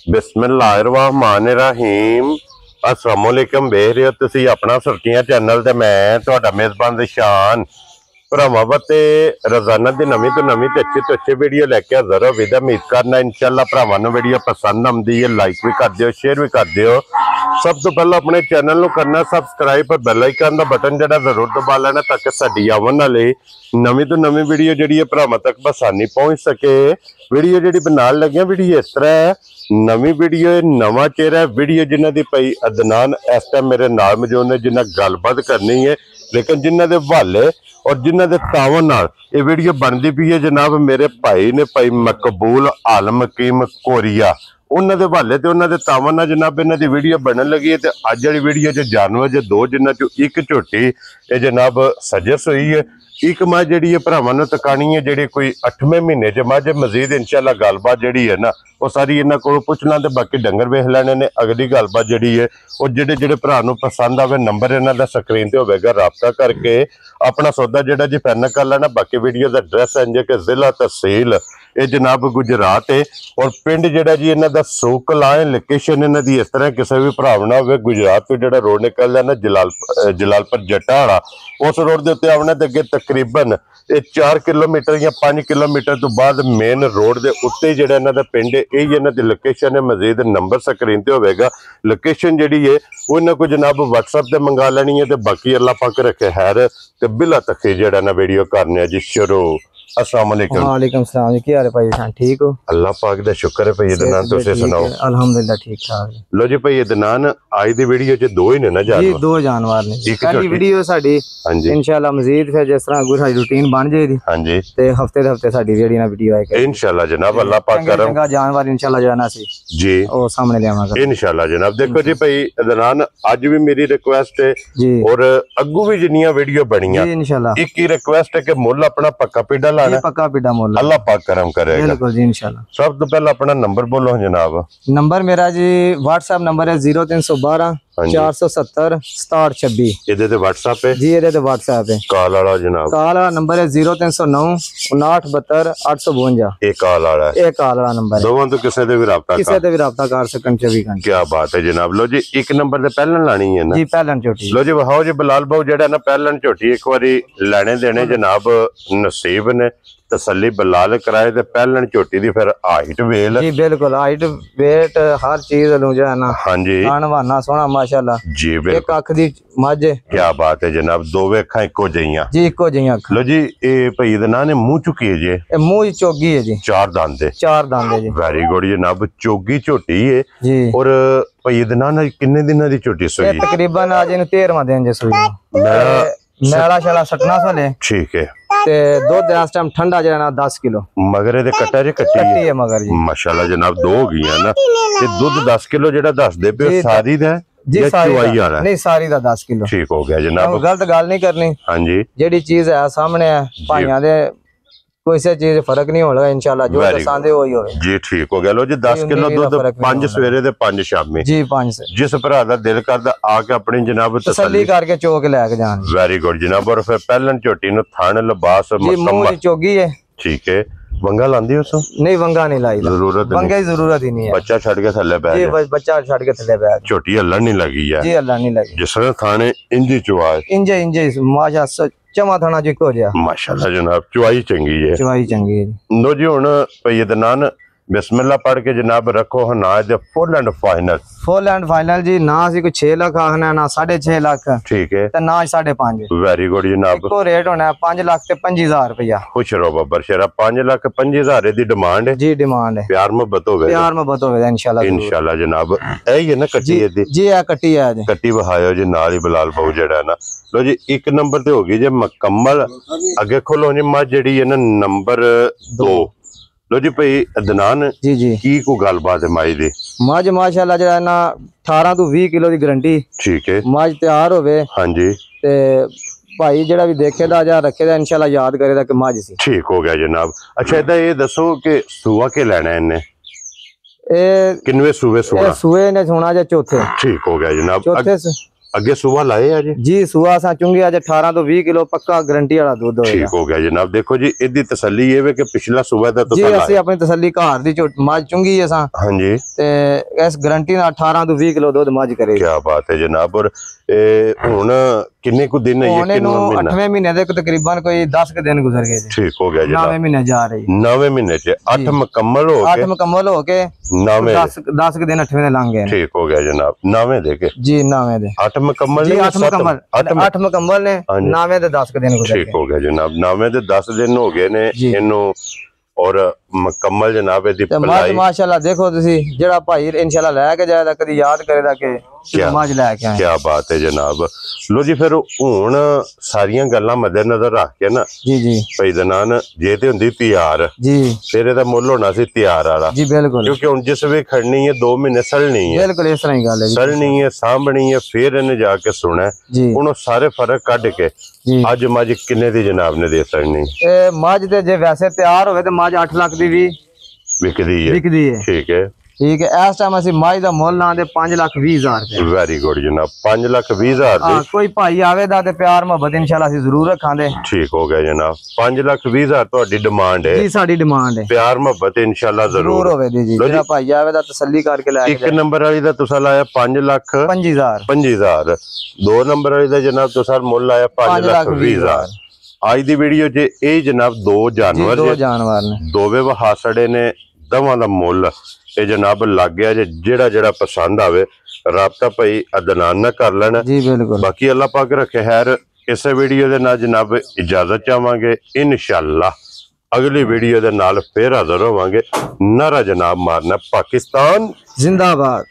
बिस्मिल्लाहिर्रहमानिर्रहीम अस्सलाम वालेकुम। वेख रहे हो तुसी अपना सुर्खियां चैनल ते मैं तुहाडा मेजबान दिशान भरावां वास्ते रोजाना दी नवीं तो अच्छी वीडियो लैके हाजिर हो। विद उम्मीद करना इंशाअल्लाह भरावां नूं वीडियो पसंद आउंदी है। लाइक भी कर दिओ, शेयर भी कर दिओ। सब तो पहले अपने चैनल नूं करना सबसक्राइब और बैल आइकन दा बटन जिहड़ा जरूर दबा लेना ताकि साडी आवन वाली नवीं तो नवीं वीडियो जिहड़ी है भरावां तक बसानी पहुंच सके। वीडियो जिहड़ी बनाण लगे वीडियो इस तरह है, नवीं वीडियो नवा चेहरा वीडियो जिन्हां दी भाई अदनान इस टाइम मेरे नाल मौजूद ने जिन्हां गलबात करनी है, लेकिन जिन्हां दे हवाले और जिन्हां दे तावन नाल ये वीडियो बनती पई है जनाब मेरे भाई ने भाई मकबूल आलम हकीम कोरिया उन्हां दे हवाले ते उन्हां दे तावन नाल जनाब इन्हां दी वीडियो बनन लगी है। ते अज वाली वीडियो च जानवर जो दो जिन्हां चों एक झोटी ये जनाब सजस हुई है, एक मझ जी भरावां नूं तकानी है जी कोई 8वें महीने च मझ। मजीद इंशाअल्लाह गलबात जी है ना वो सारी इन्हां कोल पुछना ते बाकी डंगर वेख लैणे ने। अगली गलबात जी है वो जिहड़े भरा नूं पसंद आवे नंबर इन्हां दा स्क्रीन ते होवेगा, राबता करके अपना सौदा जिहड़ा जी फाइनल कर लेना। बाकी वीडियो का एड्रैस है जे कि जिला तहसील ये जनाब गुजरात है और पिंड जिहड़ा जी इन्हां दा सूकला है। लोकेशन इन्हां दी इस तरह किसी भी भरा ना होवे गुजरात तो जिहड़ा रोड निकलदा ना जलालपुर जट्टा वाला उस रोड के उत्ते आवना ते अगे तकरीबन 4 किलोमीटर या 5 किलोमीटर तो बाद मेन रोड के उत्ते जिहड़ा इन्हां दा पिंड है यही इन्हां दी लोकेशन है। मजीद नंबर स्क्रीन ते होवेगा। लोकेशन जिहड़ी है वो इन्हां को जनाब WhatsApp ते मंगा लेनी है। ते बाकी अल्लाह पाक रखे खैर ते बिला तखी जिहड़ा ना वीडियो करने जी शुरू। अस्सलाम वालेकुम। वालेकुम सलाम जी, की हाल है भाई जान? ठीक हो? अल्लाह पाक दा शुक्र है भाई अदनान, तुसीं सुनाओ? अल्हम्दुलिल्लाह ठीक ठाक। लो जी भाई अदनान आज दी वीडियो च दो ही ने ना जानवर? जी दो जानवर ने। पहली वीडियो साडी इंशाअल्लाह मजीद फिर जिस तरह गुरु रूटीन बन जाएगी हां जी ते हफ्ते दे हफ्ते साडी जेडी ना वीडियो आएगी इंशाअल्लाह जनाब। अल्लाह पाक करम चंगा जानवर इंशाअल्लाह जो है ना सी जी ओ सामने लेवांगा इंशाअल्लाह जनाब। देखो जी भाई अदनान आज भी मेरी रिक्वेस्ट है और अग्गू भी जिन्नियां वीडियो बनियां जी इंशाअल्लाह एक ही रिक्वेस्ट है कि मुल अपना पक्का पीड़ा लाना, पक्का पीड़ा मुल अल्लाह पाक करम करेगा बिल्कुल जी इंशाअल्लाह। सब तो पहले अपना नंबर बोलो जनाब। नंबर मेरा जी WhatsApp नंबर है 0312 470 6726। ਇਹਦੇ ਤੇ WhatsApp है जी, ਇਹਦੇ ਤੇ WhatsApp है। ਕਾਲ ਵਾਲਾ ਜਨਾਬ ਕਾਲ ਵਾਲਾ ਨੰਬਰ है 0309 5972 852। ਇਹ ਕਾਲ ਵਾਲਾ ਹੈ, ਇਹ ਕਾਲ ਵਾਲਾ ਨੰਬਰ ਹੈ। ਦੋਵਾਂ ਤੋਂ ਕਿਸੇ ਦੇ ਵੀ ਰਾਬਤਾ ਕਰ ਸਕਣ 24 ਘੰਟੇ। ਕੀ ਬਾਤ ਹੈ ਜਨਾਬ। ਲੋ ਜੀ ਇੱਕ ਨੰबर ਤੇ ਪਹਿਲਣ ਲਾਣੀ ਹੈ ਨਾ? ਜੀ ਪਹਿਲਣ ਝੋਟੀ। ਲੋ ਜੀ ਵਹਾਓ ਜੀ ਬਲਾਲ ਬਾਊ ਜਿਹੜਾ ਨਾ ਪਹਿਲਣ ਝੋਟੀ ਇੱਕ ਵਾਰੀ ਲੈਣੇ ਦੇਣੇ ਜਨਾਬ नसीब ने तसल्ली बलाल कराए ते पहलन झोटी दी फिर हाइट वेल जी बिल्कुल हाइट वेट हर चीज लो जो है ना हां जी खानवाना सोना माशाल्लाह जी बिल्कुल। एक अख दी मझ क्या बात है जनाब, दो अखां इको जइयां जी इको जइयां अखां। लो जी ए भई दा नाम ने मुंह चुकी है जी, ए मुंह चोगी है जी, चार दांदे जी। वेरी गुड जनाब, चोगी झोटी है जी। और भई दा नाम किन्ने दिनां दी झोटी सोई? तकरीबन आज इन 13वां दिन जे सोई। मैला शाला सटना सोले ठीक है ते दूध इस टाइम ठंडा जो है ना 10 किलो मगर ये कट्टा जे कट्टी है मगर जी माशाल्लाह जनाब दो हो गई है ना। ये दूध 10 किलो जेड़ा दस दे पे सारी दा जी सारी वाला नहीं सारी दा 10 किलो ठीक हो गया जनाब। गलत गल नहीं करनी हां जी, जेडी चीज है सामने है भाइयां दे कोई से चीज फर्क नहीं होगा इंशाल्लाह जो दसांदे होई होवे जी ठीक हो गया। लो जी 10 किलो दूध 5 सवेरे ते 5 शामी जी 5 से जिस भरा दा दिल करदा आके अपनी जनाब तसल्ली करके चोक लेके जान। वेरी गुड जनाब। और फिर पहलन झोटी नु थान लिबास मुकम्मल चोगी है ठीक है। वंगा लांदी हो नहीं? वंगा नहीं लाई, जरूरत वंगे की जरूरत ही नहीं है। बच्चा छड़ के थल्ले बैठ जी बच्चा छड़ के थल्ले बैठ। झोटी हल्लण नहीं लगी है जी, हल्लण नहीं लगी। जिस तरह थाने इंजी चुआ इंजे माशा चमा थाना जी को जा माशाल्लाह जनाब चुआई चंगी है, चुआई चंगी है। नो जी हुन भई अदनान बिस्मिल्लाह पढ़ के जनाब रखो ना दे फुल एंड फाइनल जी। ना सी कोई 6 लाख आखना ना 6.5 लाख ठीक है ते ना 5.5। वेरी गुड जनाब। को रेट होना है 5 लाख ते 5000 रुपया। खुश रहो बब्बर शेरा 5 लाख 50,000 दी डिमांड है जी, डिमांड है। प्यार मोहब्बत होवे इंशाल्लाह जनाब। यही है ना कट्टी दी जी, है कट्टी है जी, कट्टी बहायो जी नाल ही बलाल बाऊ जेड़ा ना। लो जी एक नंबर ते हो गई जी मुकम्मल। अगे खोलो जी मझ जेड़ी है ना नंबर 2। लो जी भाई अदनान जी जी की को गलबात है माई दी? मझ माशाल्लाह जो है ना 18 तो 20 किलो की गारंटी ठीक है। मझ तैयार होवे हां जी ते भाई जेड़ा भी देखेदा या रखेदा इंशाल्लाह याद करेगा कि मझ सी ठीक हो गया जनाब। अच्छा इदा ये दसो कि सुआ के लेना है इन्ने? ए किनवे सुवे सोना? सुए ने सोना जे चौथे ठीक हो गया जनाब। चौथे ਅੱਗੇ ਸੂਆ ਲਾਏ ਆ ਜੀ ਸੂਆ ਅਸਾਂ ਚੁੰਗੀ ਅੱਜ 18 ਤੋਂ 20 ਕਿਲੋ ਪੱਕਾ ਗਰੰਟੀ ਵਾਲਾ ਦੁੱਧ ਹੋਏਗਾ। ਠੀਕ ਹੋ ਗਿਆ ਜਨਾਬ। ਦੇਖੋ ਜੀ ਇਹਦੀ ਤਸੱਲੀ ਇਹ ਵੇ ਕਿ ਪਿਛਲਾ ਸੂਆ ਦਾ ਜੀ ਅਸੀਂ ਆਪਣੀ ਤਸੱਲੀ ਘਰ ਦੀ ਮੱਝ ਚੁੰਗੀ ਅਸਾਂ ਹਾਂਜੀ ਤੇ ਇਸ ਗਰੰਟੀ ਨਾਲ 18 ਤੋਂ 20 ਕਿਲੋ ਦੁੱਧ ਮੱਝ ਕਰੇਗੀ। ਕੀ ਬਾਤ ਹੈ ਜਨਾਬ। ਔਰ ਹੁਣ ਕਿੰਨੇ ਕੁ ਦਿਨ ਹੈ ਇਹ? ਕਿੰਨਾ ਮਹੀਨਾ? 8ਵੇਂ ਮਹੀਨੇ ਦੇ ਤਕਰੀਬਨ ਕੋਈ 10 ਕੁ ਦਿਨ ਗੁਜ਼ਰ ਗਏ। ਠੀਕ ਹੋ ਗਿਆ ਜਨਾਬ। 9ਵੇਂ ਮਹੀਨੇ ਜਾ ਰਹੀ। 9ਵੇਂ ਮਹੀਨੇ ਚ 8 ਮੁਕੰਮਲ ਹੋ ਗਏ। 8 ਮੁਕੰਮਲ ਹੋ ਕੇ 9ਵੇਂ 10 ਕੁ ਦਿਨ 8ਵੇਂ ਦੇ ਲੰਘ ਗਏ। ਠੀਕ ਹੋ ਗਿਆ ਜਨਾਬ। 9ਵੇਂ ਦੇ ਕੇ ਜੀ 9ਵੇਂ ਦੇ 8 ਮੁਕੰਮਲ ਜੀ 8 ਮੁਕੰਮਲ ਨੇ 9ਵੇਂ ਦੇ 10 ਕੁ ਦਿਨ ਗੁਜ਼ਰ ਗਏ। ਠੀਕ ਹੋ ਗਿਆ ਜਨਾਬ। 9ਵੇਂ ਦੇ 10 ਦਿਨ ਹੋ ਗਏ ਨੇ ਇਹਨੂੰ ਔਰ ਮੁਕੰਮਲ ਜਨਾਬ ਇਹਦੀ ਪਲਾਈ ਮਾਸ਼ਾਅੱਲਾ ਦੇਖੋ ਤੁਸੀਂ ਜਿਹੜਾ ਭਾਈ ਇਨਸ਼ਾਅੱਲਾ ਲੈ ਕੇ ਜਾਏਗਾ ਕਦੀ ਯਾਦ ਕਰੇਗਾ ਕਿ ਮੱਝ ਲੈ ਕੇ ਆਏ। ਕੀ ਬਾਤ ਹੈ ਜਨਾਬ। ਲੋ ਜੀ ਫਿਰ ਹੁਣ ਸਾਰੀਆਂ ਗੱਲਾਂ ਮੱਦੇ ਨਜ਼ਰ ਰੱਖ ਕੇ ਨਾ ਜੀ ਭਾਈ ਦਨਾਨ ਜੇ ਤੇ ਹੁੰਦੀ ਤਿਆਰ ਜੀ ਫਿਰ ਇਹਦਾ ਮੁੱਲ ਹੋਣਾ ਸੀ ਤਿਆਰ ਵਾਲਾ ਜੀ ਬਿਲਕੁਲ। ਕਿਉਂਕਿ ਹੁਣ ਜਿਸ ਵੇ ਖੜਨੀ ਹੈ 2 ਮਹੀਨੇ ਸਲਣੀ ਹੈ ਬਿਲਕੁਲ ਇਸ ਤਰ੍ਹਾਂ ਹੀ ਗੱਲ ਹੈ ਜੀ। ਸਲਣੀ ਹੈ ਸਾਂਭਣੀ ਹੈ ਫਿਰ ਇਹਨੇ ਜਾ ਕੇ ਸੁਣਾ ਉਹਨੂੰ ਸਾਰੇ ਫਰਕ ਕੱਢ ਕੇ ਅੱਜ ਮੱਝ ਕਿੰਨੇ ਦੀ ਜਨਾਬ ਨੇ ਦੇ ਸਕਣੀ? ਇਹ ਮੱਝ ਤੇ ਜੇ ਵੈਸੇ ਤਿਆਰ ਹੋਵੇ ਤੇ ਮੱਝ 8 ਲੱਖ ਦੀ ਵੀ ਵਿਕਦੀ ਹੈ। ਠੀਕ ਹੈ ਠੀਕ ਹੈ। ਇਸ ਟਾਈਮ ਅਸੀਂ ਮੱਝ ਦਾ ਮੁੱਲ ਲਾਉਂਦੇ 5,20,000 ਰੁਪਏ। ਵੈਰੀ ਗੁੱਡ ਜਨਾਬ। 5,20,000 ਦੀ ਕੋਈ ਭਾਈ ਆਵੇ ਦਾ ਤੇ ਪਿਆਰ ਮੁਹੱਬਤ ਇਨਸ਼ਾਅੱਲਾ ਅਸੀਂ ਜ਼ਰੂਰ ਰੱਖਾਂਗੇ। ਠੀਕ ਹੋ ਗਿਆ ਜਨਾਬ। 5,20,000 ਤੁਹਾਡੀ ਡਿਮਾਂਡ ਹੈ ਜੀ? ਸਾਡੀ ਡਿਮਾਂਡ ਹੈ। ਪਿਆਰ ਮੁਹੱਬਤ ਇਨਸ਼ਾਅੱਲਾ ਜ਼ਰੂਰ ਹੋਵੇ ਜੀ। ਜਿਹੜਾ ਭਾਈ ਆਵੇ ਦਾ ਤਸੱਲੀ ਕਰਕੇ ਲੈ ਕੇ। 1 ਨੰਬਰ ਵਾਲੀ ਦਾ ਤੁਸੀਂ ਲਾਇਆ 5,25,000। 2 ਨੰਬਰ ਵਾਲੀ ਦਾ ਜਨਾਬ ਤੁਸੀਂ ਮੁੱਲ ਲਾਇਆ 5,20,000। ਅੱਜ ਦੀ ਵੀਡੀਓ 'ਚ ਇਹ ਜਨਾਬ ਦੋ ਜਾਨਵਰ ਨੇ ਦੋਵੇਂ ਵਹਾਸੜੇ ਨੇ। ਦਵਾਂ ਦਾ ਮੁੱਲ ਇਹ ਜਨਾਬ ਲੱਗ ਗਿਆ ਜੇ। ਜਿਹੜਾ ਪਸੰਦ ਆਵੇ ਰਾਬਤਾ ਭਾਈ ਅਦਨਾਨ ਨਾਲ ਕਰ ਲੈਣਾ ਜੀ ਬਿਲਕੁਲ। ਬਾਕੀ ਅੱਲਾਹ ਪਾਕ ਰੱਖੇ ਖੈਰ। ਇਸੇ ਵੀਡੀਓ ਦੇ ਨਾਲ ਜਨਾਬ ਇਜਾਜ਼ਤ ਚਾਹਾਂਗੇ। ਇਨਸ਼ਾਅੱਲਾ ਅਗਲੀ ਵੀਡੀਓ ਦੇ ਨਾਲ ਫੇਰ ਹਾਜ਼ਰ ਹੋਵਾਂਗੇ। ਨਾਰਾ ਜਨਾਬ ਮਾਰਨਾ ਪਾਕਿਸਤਾਨ ਜ਼ਿੰਦਾਬਾਦ।